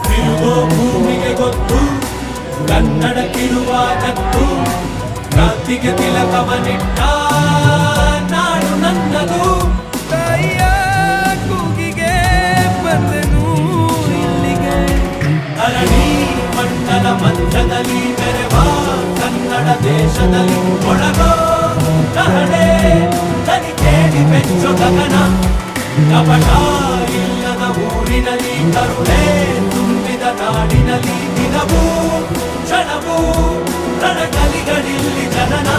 ತಿರುಗೋ ಭೂಮಿಗೆ ಗೊತ್ತು ಕನ್ನಡಕ್ಕಿರುವ ಜತ್ತು, ಕ್ರಾಂತಿಗೆ ತಿಲಕವನಿಟ್ಟ ನಾಡು ನನ್ನದು. ತಾಯಿಯ ಕೂಗಿಗೆ ಬಂದೆನು ಇಲ್ಲಿಗೆ, ಧರಣಿ ಮಂಡಲ ಮಧ್ಯದಲ್ಲಿ ಮೆರೆವ ಕನ್ನಡ ದೇಶದಲ್ಲಿ ಒಳಗೋ ಕಹಳೆ ತನಿ ಕೇಳಿ ಬೆಚ್ಚು ಗಗನ. ಕಪಟ ಇಲ್ಲದ ಊರಿನಲ್ಲಿ ಕರುಣೆ ತುಂಬಿದ ನಾಡಿನಲ್ಲಿ ದಿನವೂ ಕ್ಷಣವೂ ರಣಕಲಿಗಳಿಲ್ಲಿ ಜನನ.